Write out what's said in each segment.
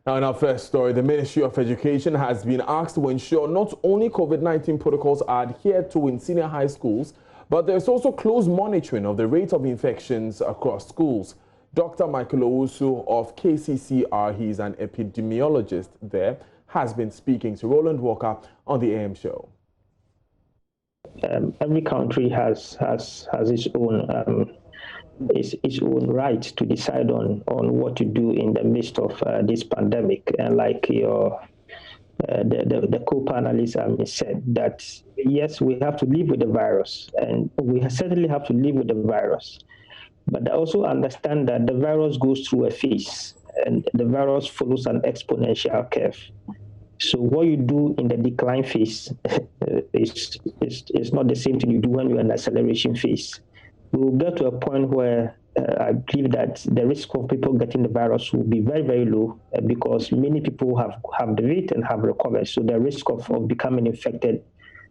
Now, in our first story, the Ministry of Education has been asked to ensure not only COVID-19 protocols are adhered to in senior high schools, but there's also close monitoring of the rate of infections across schools. Dr. Michael Owusu of KCCR, he's an epidemiologist there, has been speaking to Roland Walker on the AM show. Every country has its own right to decide on what to do in the midst of this pandemic. And like the co-panelists said, that yes, we have to live with the virus, and we certainly have to live with the virus. But I also understand that the virus goes through a phase, and the virus follows an exponential curve. So what you do in the decline phase is not the same thing you do when you're in the acceleration phase. We will get to a point where I believe that the risk of people getting the virus will be very, very low because many people have the it and have recovered. So the risk of becoming infected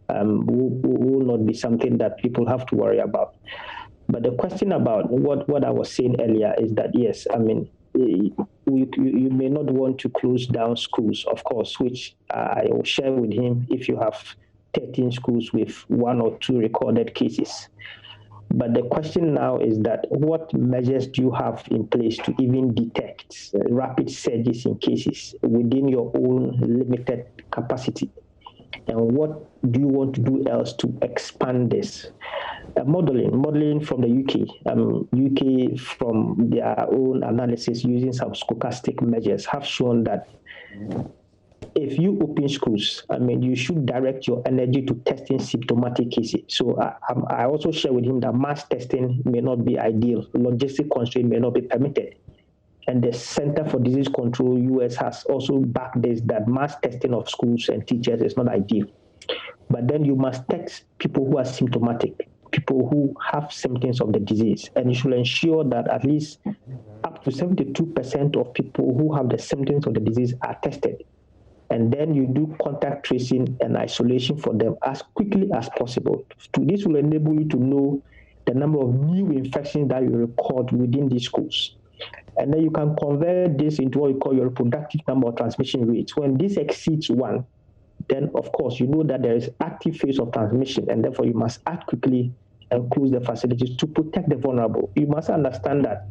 will not be something that people have to worry about. But the question about what I was saying earlier is that, yes, I mean, you may not want to close down schools, of course, which I will share with him if you have 13 schools with 1 or 2 recorded cases. But the question now is that what measures do you have in place to even detect rapid surges in cases within your own limited capacity? And what do you want to do else to expand this? Modeling from the UK. UK, from their own analysis using some stochastic measures, have shown that if you open schools, I mean, you should direct your energy to testing symptomatic cases. So I also share with him that mass testing may not be ideal. Logistic constraint may not be permitted. And the Center for Disease Control, US, has also backed this, that mass testing of schools and teachers is not ideal. But then you must test people who are symptomatic, people who have symptoms of the disease. And you should ensure that at least up to 72% of people who have the symptoms of the disease are tested. And then you do contact tracing and isolation for them as quickly as possible. This will enable you to know the number of new infections that you record within these schools. And then you can convert this into what you call your reproductive number of transmission rates. When this exceeds 1, then of course you know that there is active phase of transmission, and therefore you must act quickly and close the facilities to protect the vulnerable. You must understand that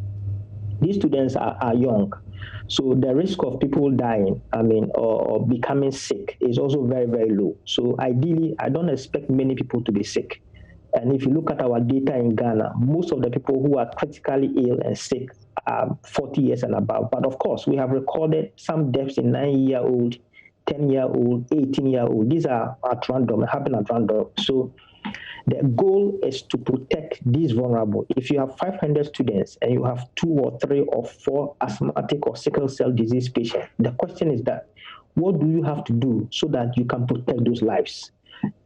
these students are young, so the risk of people dying, I mean, or becoming sick is also very, very low. So ideally, I don't expect many people to be sick. And if you look at our data in Ghana, most of the people who are critically ill and sick are 40 years and above. But of course, we have recorded some deaths in 9-year-old, 10-year-old, 18-year-old. These are at random, happen at random. So the goal is to protect these vulnerable. If you have 500 students and you have 2 or 3 or 4 asthmatic or sickle cell disease patients, the question is that what do you have to do so that you can protect those lives?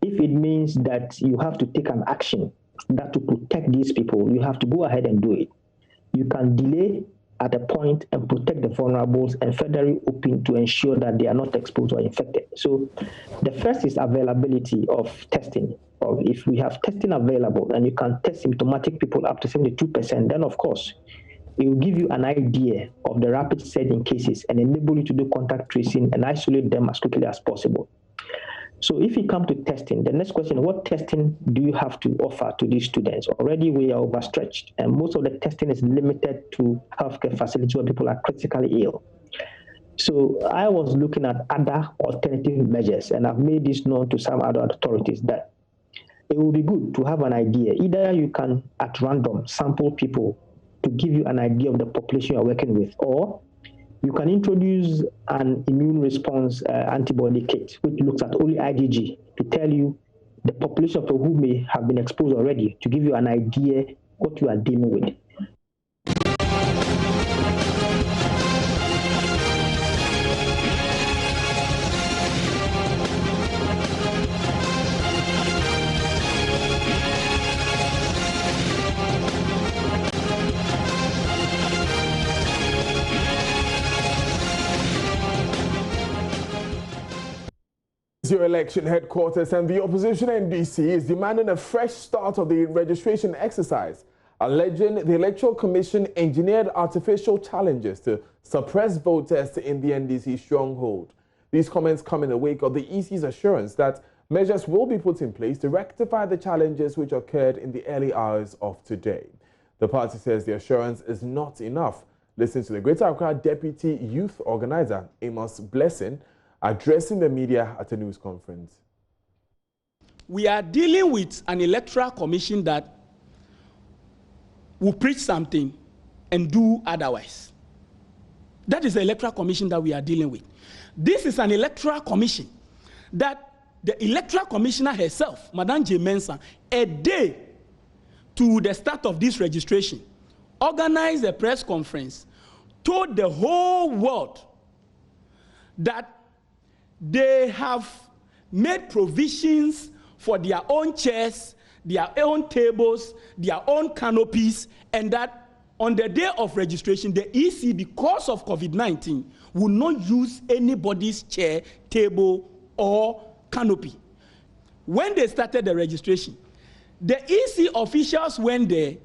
If it means that you have to take an action that to protect these people, you have to go ahead and do it. You can delay at a point and protect the vulnerables and further open to ensure that they are not exposed or infected. So the first is availability of testing. Or if we have testing available and you can test symptomatic people up to 72%, then of course it will give you an idea of the rapid surge in cases and enable you to do contact tracing and isolate them as quickly as possible. So if you come to testing, the next question, what testing do you have to offer to these students? Already we are overstretched, and most of the testing is limited to healthcare facilities where people are critically ill. So I was looking at other alternative measures, and I've made this known to some other authorities that it will be good to have an idea. Either you can, at random, sample people to give you an idea of the population you're working with, or you can introduce an immune response antibody kit, which looks at only IgG to tell you the population of people who may have been exposed already, to give you an idea what you are dealing with. Your election headquarters and the opposition NDC is demanding a fresh start of the registration exercise alleging the Electoral Commission engineered artificial challenges to suppress voters in the NDC stronghold. These comments come in the wake of the EC's assurance that measures will be put in place to rectify the challenges which occurred in the early hours of today. The party says the assurance is not enough. Listen to the Greater Accra Deputy Youth Organizer, Amos Blessing, addressing the media at a news conference. We are dealing with an electoral commission that will preach something and do otherwise. That is the electoral commission that we are dealing with. This is an electoral commission that the electoral commissioner herself, Madame J. Mensah, a day to the start of this registration, organized a press conference, told the whole world that they have made provisions for their own chairs, their own tables, their own canopies, and that on the day of registration, the EC, because of COVID-19, will not use anybody's chair, table, or canopy. When they started the registration, the EC officials went there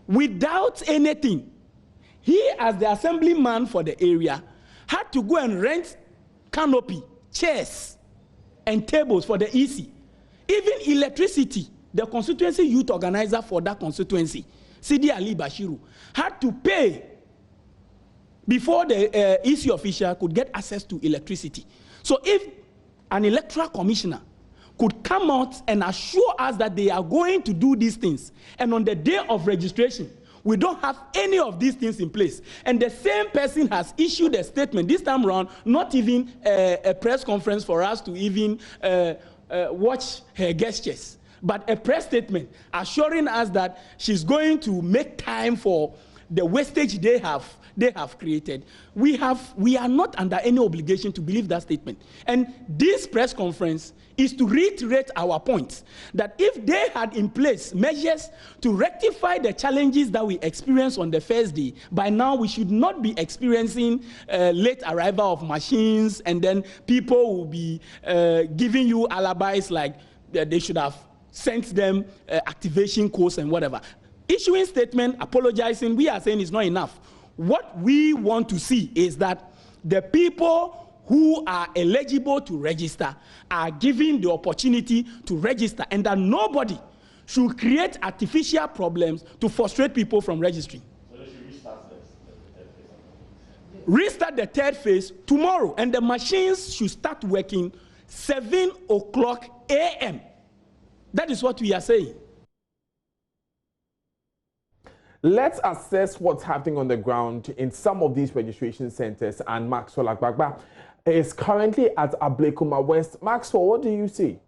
without anything. He, as the assemblyman for the area, had to go and rent canopy, chairs, and tables for the EC. Even electricity, the constituency youth organizer for that constituency, Sidi Ali Bashiru, had to pay before the EC official could get access to electricity. So if an electoral commissioner could come out and assure us that they are going to do these things, and on the day of registration, we don't have any of these things in place, and the same person has issued a statement this time around, not even a press conference for us to even watch her gestures, but a press statement assuring us that she's going to make time for the wastage they have created. We are not under any obligation to believe that statement. And this press conference is to reiterate our point that if they had in place measures to rectify the challenges that we experienced on the first day, by now we should not be experiencing late arrival of machines, and then people will be giving you alibis like they should have sent them activation codes and whatever. Issuing statement, apologizing, we are saying it's not enough. What we want to see is that the people who are eligible to register are given the opportunity to register, and that nobody should create artificial problems to frustrate people from registering. So they should restart the third phase? Restart the third phase tomorrow, and the machines should start working 7:00 a.m. That is what we are saying. Let's assess what's happening on the ground in some of these registration centers, and Maxwell Agbagba is currently at Ablekuma West. Maxwell, what do you see?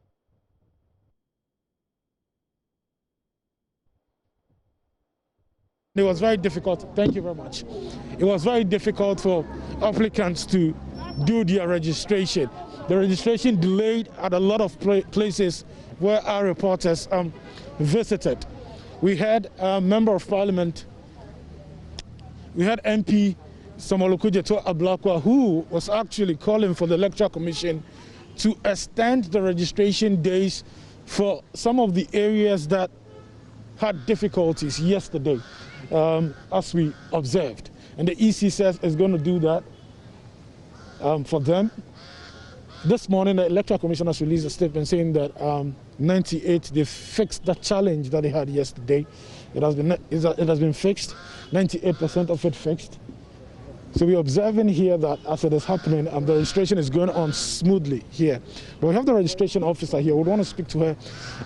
It was very difficult. Thank you very much. It was very difficult for applicants to do their registration. The registration delayed at a lot of places where our reporters visited. We had a member of parliament, we had MP Samolukujeto Ablakwa, who was actually calling for the Electoral Commission to extend the registration days for some of the areas that had difficulties yesterday, as we observed. And the EC says it's going to do that for them. This morning, the Electoral Commission has released a statement saying that 98, they fixed the challenge that they had yesterday. It has been fixed, 98% of it fixed. So we're observing here that as it is happening, the registration is going on smoothly here. But we have the registration officer here. We want to speak to her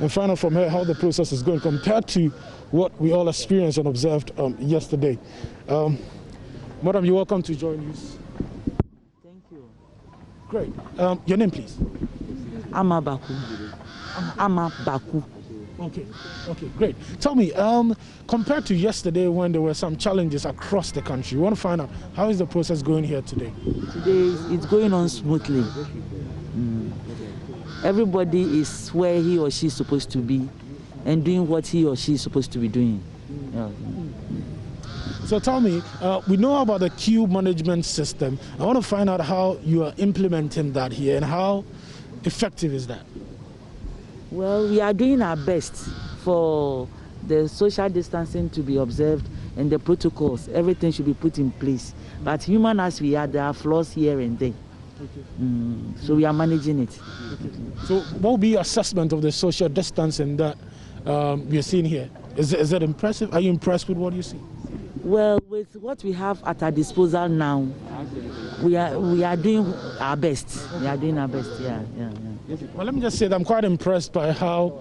and find out from her how the process is going compared to what we all experienced and observed yesterday. Madam, you're welcome to JoyNews. Thank you. Great. Your name, please. Ama Baku. Ama Baku. Okay, great. Tell me, compared to yesterday when there were some challenges across the country, we want to find out how is the process going here today? Today it's going on smoothly. Everybody is where he or she is supposed to be and doing what he or she is supposed to be doing. So tell me, we know about the queue management system. I want to find out how you are implementing that here and how effective is that? Well, we are doing our best for the social distancing to be observed and the protocols, everything should be put in place. But human as we are, there are flaws here and there. Okay. So we are managing it. Okay. So what will be your assessment of the social distancing that we are seeing here? Is it impressive? Are you impressed with what you see? Well, with what we have at our disposal now, we are doing our best. We are doing our best, yeah. Well, let me just say that I'm quite impressed by how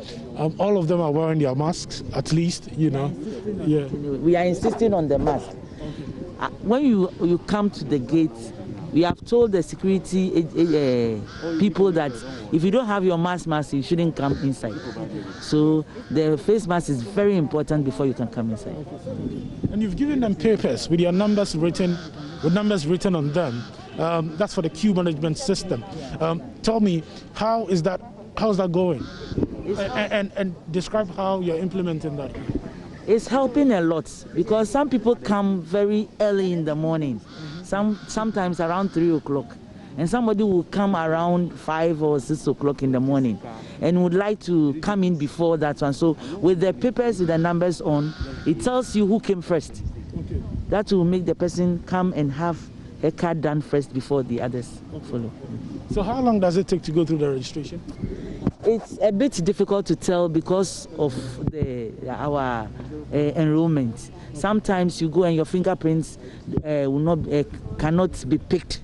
all of them are wearing their masks, at least, you know. Yeah. We are insisting on the mask. When you come to the gate, we have told the security people that if you don't have your mask, you shouldn't come inside. So the face mask is very important before you can come inside. And you've given them papers with your numbers written, on them. That's for the queue management system. Tell me, how's that going? And describe how you're implementing that. It's helping a lot because some people come very early in the morning. Sometimes around 3 o'clock, and somebody will come around 5 or 6 o'clock in the morning and would like to come in before that one. So with the papers with the numbers on, it tells you who came first. Okay. That will make the person come and have a card done first before the others follow. So how long does it take to go through the registration? It's a bit difficult to tell because of our enrollment. Sometimes you go and your fingerprints cannot be picked.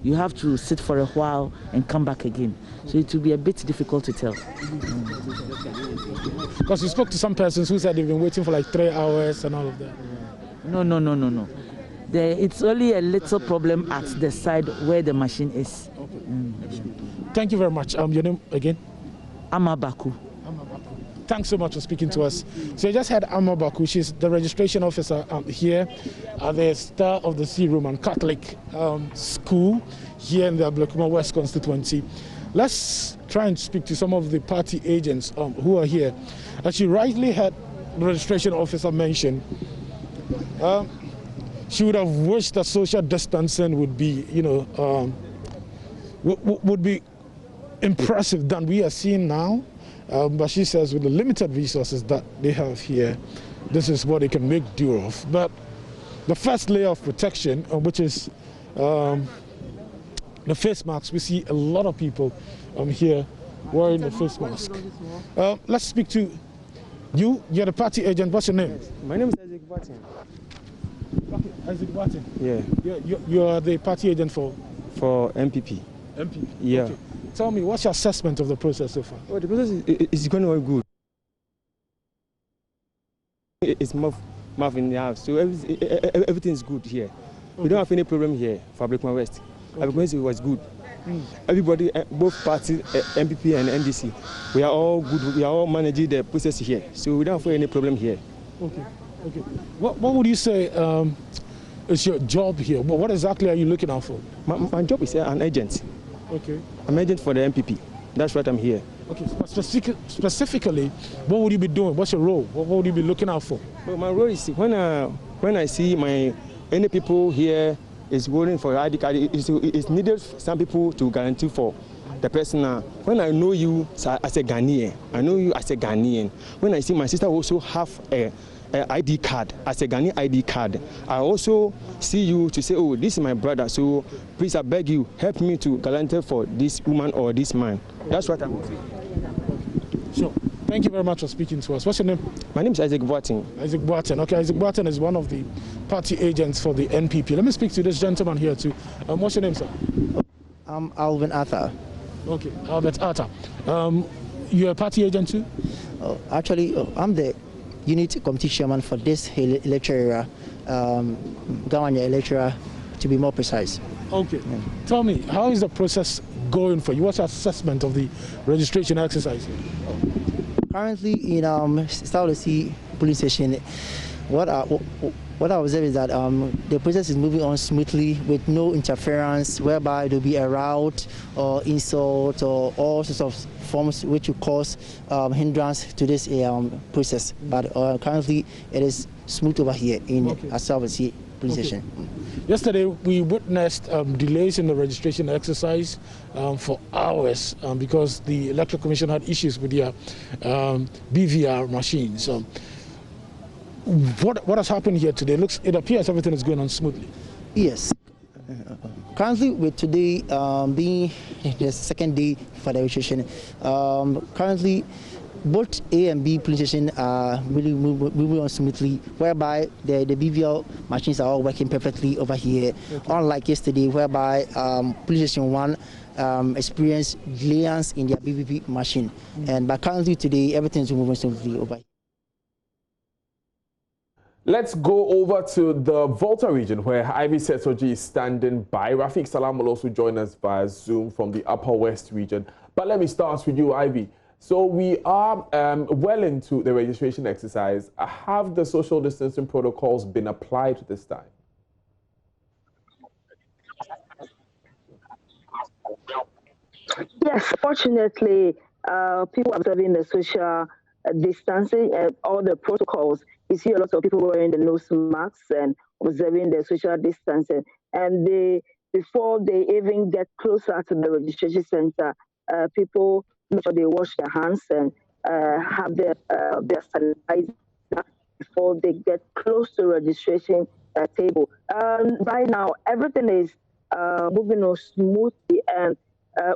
You have to sit for a while and come back again. So it will be a bit difficult to tell. Because you spoke to some persons who said they've been waiting for like 3 hours and all of that. No. It's only a little problem at the side where the machine is. Okay. Thank you very much. Your name again? Amabaku. Thanks so much for speaking to us. So you just had Amabaku. She's the registration officer here at the Star of the Sea Roman Catholic School here in the Ablekuma West constituency. Let's try and speak to some of the party agents who are here. As you rightly had the registration officer mention, she would have wished that social distancing would be, would be impressive than we are seeing now. But she says with the limited resources that they have here, this is what they can make do of. But the first layer of protection, which is the face masks, we see a lot of people here wearing the face mask. Let's speak to you. You're the party agent. What's your name? My name is Isaac Barton. Okay, Isaac Barton. Yeah. You're the party agent for MPP. MPP. Yeah. Okay. Tell me, what's your assessment of the process so far? Well, the process is going to be good. It's muff in the house, so everything is good here. Okay. We don't have any problem here for Ablekuma West. Okay. Ablekuma was good. Everybody, both parties, MPP and NDC, we are all good. We are all managing the process here, so we don't have any problem here. Okay. What would you say is your job here? What exactly are you looking out for? My job is an agent. Okay. I'm agent for the MPP. That's what I'm here. Okay. Specifically, what would you be doing? What's your role? What would you be looking out for? Well, my role is when I see any people here is voting for ID card, it's needed some people to guarantee for the person. When I know you as a Ghanaian, when I see my sister also have a ID card, as a Ghanaian ID card, I also see you to say, oh, this is my brother, so please, I beg you, help me to guarantee for this woman or this man. That's what I'm saying. Sure. Thank you very much for speaking to us. What's your name? My name is Isaac Boateng. Isaac Boateng. Okay, Isaac Boateng is one of the party agents for the NPP. Let me speak to this gentleman here too. What's your name, sir? I'm Alvin Arthur. Okay, Albert Arthur. You're a party agent too? Actually, I'm the unit committee chairman for this electoral area, Gawanya electoral, to be more precise. Okay. Yeah. Tell me, how is the process going for you? What's your assessment of the registration exercise? Currently in South of Sea police station, what I observe is that the process is moving on smoothly with no interference, whereby there will be a route or insult or all sorts of forms which will cause hindrance to this process. But currently it is smooth over here in South of Sea police station. Yesterday we witnessed delays in the registration exercise for hours because the Electoral Commission had issues with their BVR machines. what has happened here today? It appears everything is going on smoothly. Yes. Currently, with today being the second day for the registration, currently both A and B police station are really moving on smoothly, whereby the BVL machines are all working perfectly over here. Okay. Unlike yesterday, whereby police station 1 experienced delays in their BVP machine. But currently today, everything is moving smoothly over here. Let's go over to the Volta region where Ivy Setsoji is standing by. Rafiq Salam will also join us via Zoom from the Upper West region. But let me start with you, Ivy. So we are well into the registration exercise. Have the social distancing protocols been applied this time? Yes, fortunately, people are observing the social distancing and all the protocols. You see a lot of people wearing the nose masks and observing the social distancing. And before they even get closer to the registration center, people make sure they wash their hands and have their sanitizer before they get close to registration table. Right now, everything is moving on smoothly, and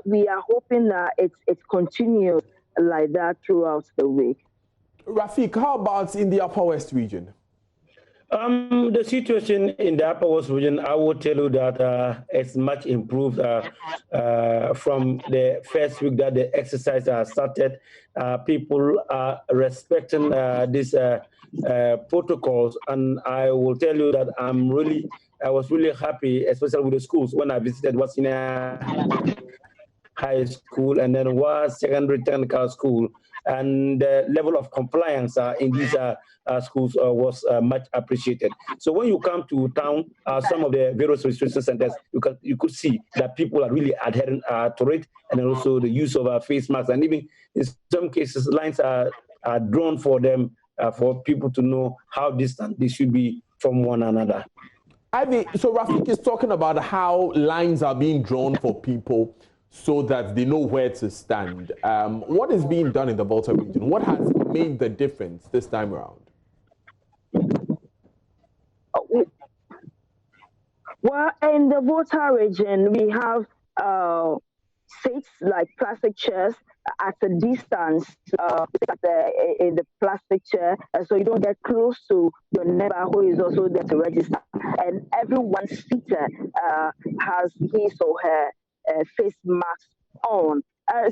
we are hoping that it continues like that throughout the week. Rafiq, how about in the Upper West region? The situation in the Upper West region, I will tell you that it's much improved from the first week that the exercise started. People are respecting these protocols, and I will tell you that I was really happy, especially with the schools when I visited Wasina High School and then was secondary technical school, and the level of compliance in these schools was much appreciated. So when you come to town, some of the various registration centers, you could see that people are really adhering to it, and also the use of face masks, and even in some cases lines are drawn for them for people to know how distant they should be from one another. Ivy, so Rafiq is talking about how lines are being drawn for people so that they know where to stand. What is being done in the Volta region? What has made the difference this time around? Well, in the Volta region, we have seats like plastic chairs at a distance in the plastic chair, so you don't get close to your neighbor who is also there to register. And everyone seated has his or her face mask on.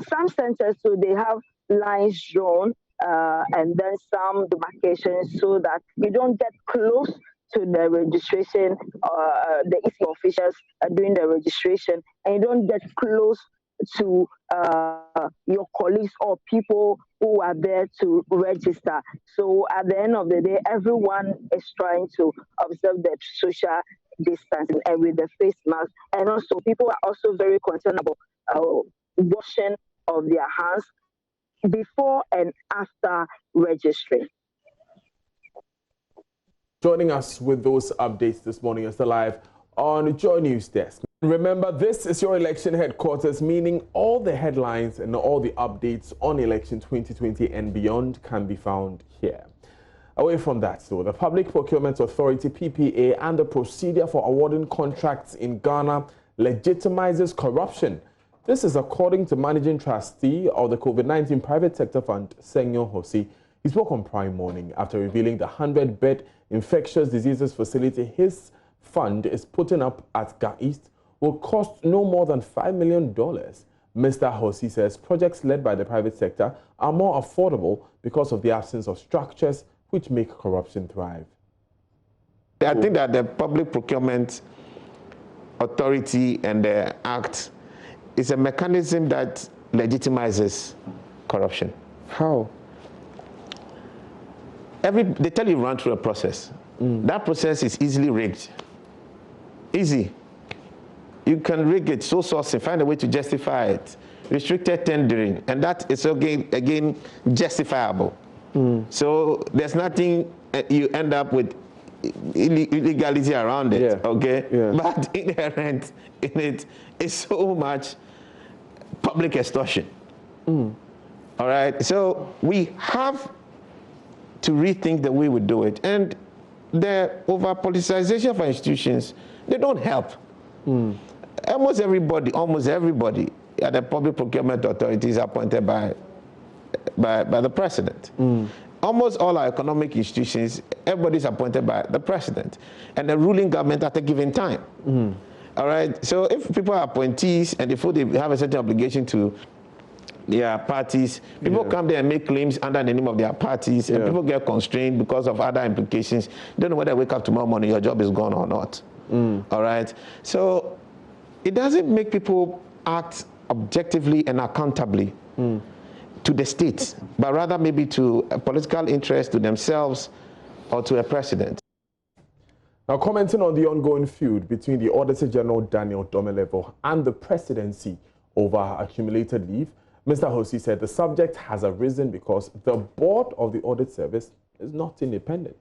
Some centers, so they have lines drawn and then some demarcations so that you don't get close to the registration, the EC officials doing the registration, and you don't get close to your colleagues or people who are there to register. So at the end of the day, everyone is trying to observe the social distancing and with the face mask. And also people are also very concerned about washing of their hands before and after registering. Joining us with those updates this morning is live on JoyNews Desk. Remember, this is your election headquarters, meaning all the headlines and all the updates on election 2020 and beyond can be found here. Away from that, though, the Public Procurement Authority, PPA, and the procedure for awarding contracts in Ghana legitimizes corruption. This is according to Managing Trustee of the COVID-19 Private Sector Fund, Senyo Hosi. He spoke on Prime Morning after revealing the 100-bed infectious diseases facility his fund is putting up at Ga East will cost no more than $5 million. Mr. Hosi says projects led by the private sector are more affordable because of the absence of structures which make corruption thrive. I think that the Public Procurement Authority and the Act is a mechanism that legitimizes corruption. How? They tell you run through a process. That process is easily rigged. Easy. You can rig it, sole sourcing, find a way to justify it. Restricted tendering, and that is again justifiable. So there's nothing you end up with illegality around it, okay? Yeah. But inherent in it is so much public extortion. All right, so we have to rethink the way we do it. And the over-politicization of our institutions, they don't help. Almost everybody at the public procurement authority is appointed by the president. Almost all our economic institutions, everybody is appointed by the president and the ruling government at a given time. All right, so if people are appointees and they feel they have a certain obligation to their parties, people come there and make claims under the name of their parties, and people get constrained because of other implications. They don't know whether they wake up tomorrow morning, your job is gone or not. All right, so it doesn't make people act objectively and accountably to the state, but rather maybe to a political interest, to themselves, or to a president. Now, commenting on the ongoing feud between the Auditor General Daniel Domelevo and the presidency over accumulated leave, Mr. Hosi said the subject has arisen because the board of the audit service is not independent.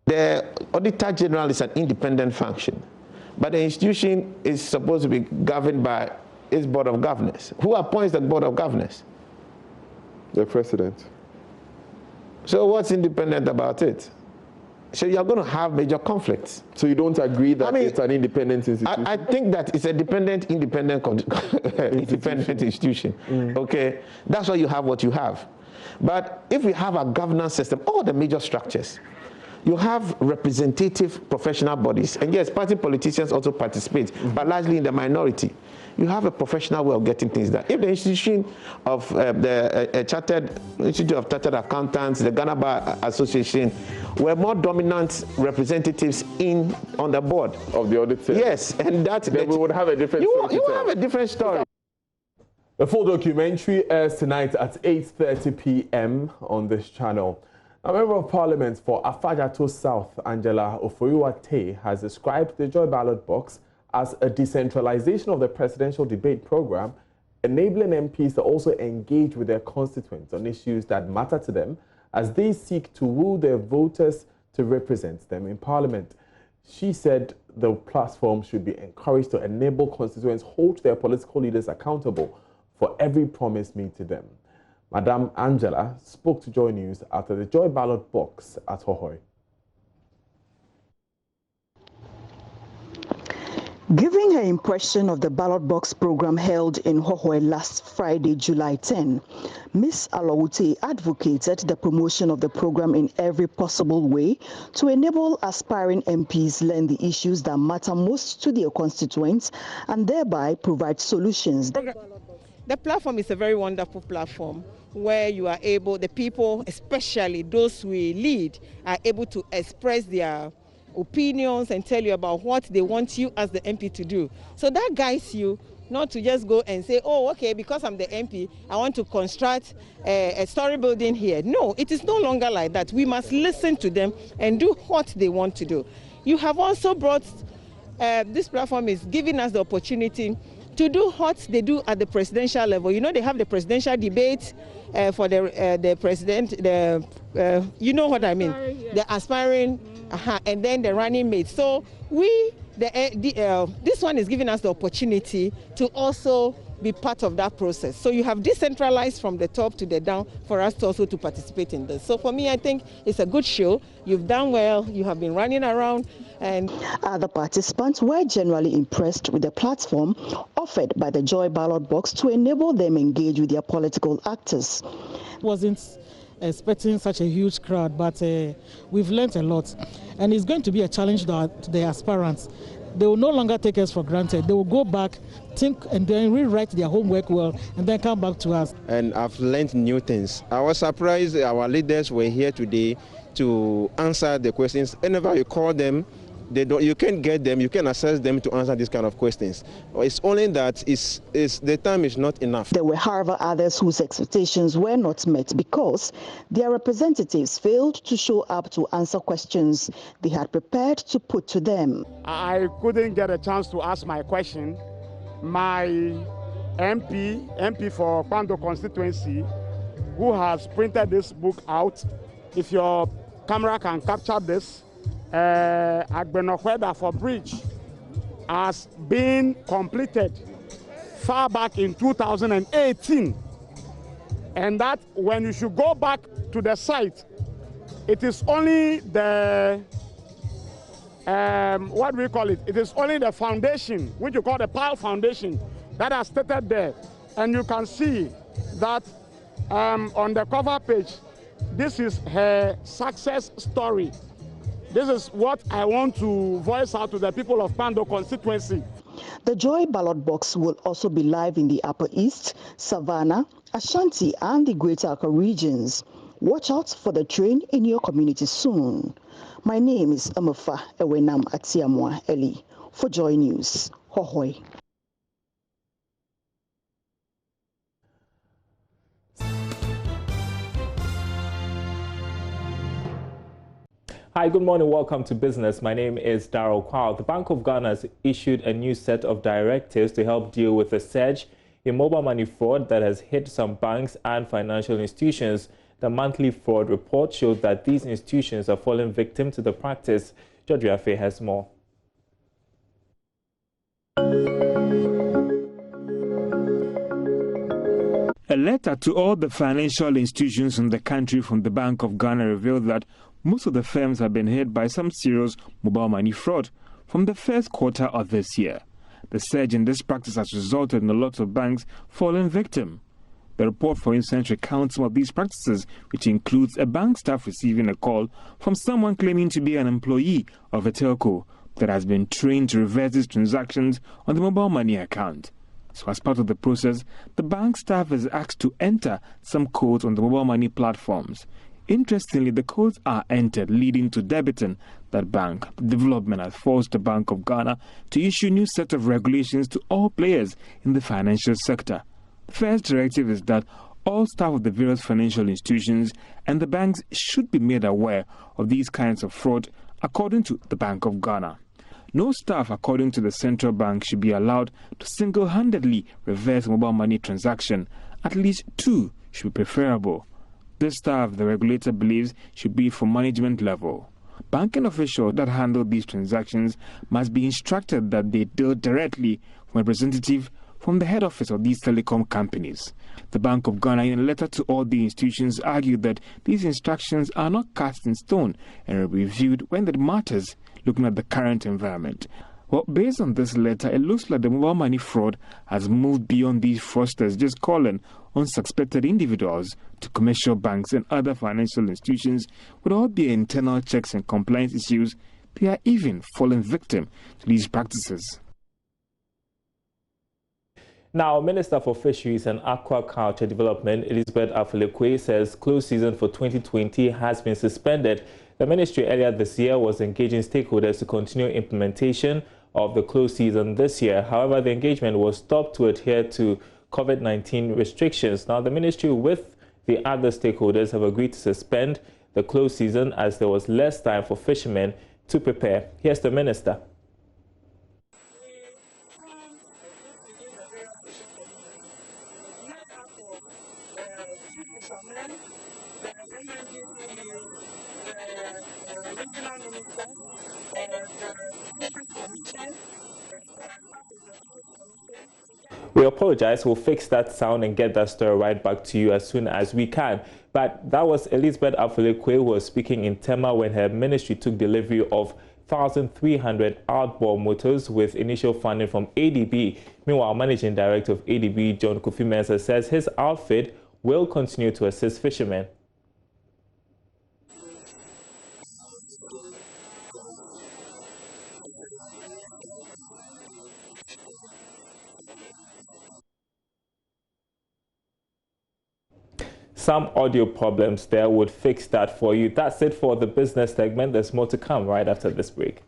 The Auditor General is an independent function, but the institution is supposed to be governed by its board of governors. Who appoints the board of governors? The president. So what's independent about it? So you're going to have major conflicts. So you don't agree that it's an independent institution? I think that it's a independent institution. Okay, that's why you have what you have. But if we have a governance system, all the major structures, you have representative professional bodies, and yes, party politicians also participate, but largely in the minority. You have a professional way of getting things done. If the institution of the Chartered Institute of Chartered Accountants, the Ghana Bar Association, were more dominant representatives on the board of the audit service, yes, and then we would have a different story. You will have a different story. The full documentary airs tonight at 8:30 p.m. on this channel. A member of Parliament for Afajato South, Angela Ofoyiwate, has described the Joy ballot box as a decentralization of the presidential debate program, enabling MPs to also engage with their constituents on issues that matter to them as they seek to woo their voters to represent them in Parliament. She said the platform should be encouraged to enable constituents hold their political leaders accountable for every promise made to them. Madam Angela spoke to Joy News after the Joy ballot box at Hohoi. Giving her impression of the ballot box program held in Hohoi last Friday, July 10, Ms. Alawute advocated the promotion of the program in every possible way to enable aspiring MPs learn the issues that matter most to their constituents and thereby provide solutions. The platform is a very wonderful platform where you are able, the people, especially those we lead, are able to express their opinions and tell you about what they want you as the MP to do. So that guides you not to just go and say, oh, okay, because I'm the MP, I want to construct a story building here. No, it is no longer like that. We must listen to them and do what they want to do. You have also brought, this platform is giving us the opportunity to do what they do at the presidential level. You know, they have the presidential debate for the president, you know what I mean, the aspiring, and then the running mate. So this one is giving us the opportunity to also be part of that process. So you have decentralized from the top to the down for us to also to participate in this. So for me, I think it's a good show. You've done well. You have been running around. And other participants were generally impressed with the platform offered by the Joy ballot box to enable them engage with their political actors. Wasn't expecting such a huge crowd, but we've learned a lot. And it's going to be a challenge to the aspirants. They will no longer take us for granted. They will go back, think, and then rewrite their homework well, and then come back to us. And I've learned new things. I was surprised our leaders were here today to answer the questions. Whenever you call them, you can't get them, you can access them to answer these kind of questions. It's only that the time is not enough. There were, however, others whose expectations were not met because their representatives failed to show up to answer questions they had prepared to put to them. I couldn't get a chance to ask my question. My MP for Kwando constituency, who has printed this book out, if your camera can capture this, Agbenokweda for Bridge has been completed far back in 2018, and that when you should go back to the site it is only the what we call it? It is only the foundation, which you call the PAL Foundation, that has stated there. And you can see that on the cover page, this is her success story. This is what I want to voice out to the people of Pando constituency. The Joy ballot box will also be live in the Upper East, Savannah, Ashanti, and the Greater Accra regions. Watch out for the train in your community soon. My name is Amafa Ewenam Atiamwa Eli for Joy News. Hohoi. Hi, good morning. Welcome to Business. My name is DARYL. The Bank of Ghana has issued a new set of directives to help deal with the surge in mobile money fraud that has hit some banks and financial institutions. The monthly fraud report showed that these institutions are falling victim to the practice. George Afe has more. A letter to all the financial institutions in the country from the Bank of Ghana revealed that most of the firms have been hit by some serious mobile money fraud from the first quarter of this year. The surge in this practice has resulted in a lot of banks falling victim. The report, for instance, recounts some of these practices, which includes a bank staff receiving a call from someone claiming to be an employee of a telco that has been trained to reverse these transactions on the mobile money account. So as part of the process, the bank staff is asked to enter some codes on the mobile money platforms. Interestingly, the codes are entered leading to debiting that bank. The development has forced the Bank of Ghana to issue a new set of regulations to all players in the financial sector. The first directive is that all staff of the various financial institutions and the banks should be made aware of these kinds of fraud, according to the Bank of Ghana. No staff, according to the central bank, should be allowed to single-handedly reverse a mobile money transaction. At least 2 should be preferable. This staff, the regulator believes, should be for management level. Banking officials that handle these transactions must be instructed that they deal directly from a representative from the head office of these telecom companies. The Bank of Ghana, in a letter to all the institutions, argued that these instructions are not cast in stone and are reviewed when it matters, looking at the current environment. Well, based on this letter, it looks like the mobile money fraud has moved beyond these fraudsters just calling on suspected individuals to commercial banks and other financial institutions. With all the internal checks and compliance issues, they are even falling victim to these practices. Now, Minister for Fisheries and Aquaculture Development, Elizabeth Afulekwe, says close season for 2020 has been suspended. The ministry earlier this year was engaging stakeholders to continue implementation of the close season this year. However, the engagement was stopped to adhere to COVID-19 restrictions. Now, the ministry with the other stakeholders have agreed to suspend the close season as there was less time for fishermen to prepare. Here's the minister. We apologize. We'll fix that sound and get that story right back to you as soon as we can. But that was Elizabeth Afulekwe, who was speaking in Tema when her ministry took delivery of 1,300 outboard motors with initial funding from ADB. Meanwhile, Managing Director of ADB, John Kofi Mensah, says his outfit will continue to assist fishermen. Some audio problems there would fix that for you. That's it for the business segment. There's more to come right after this break.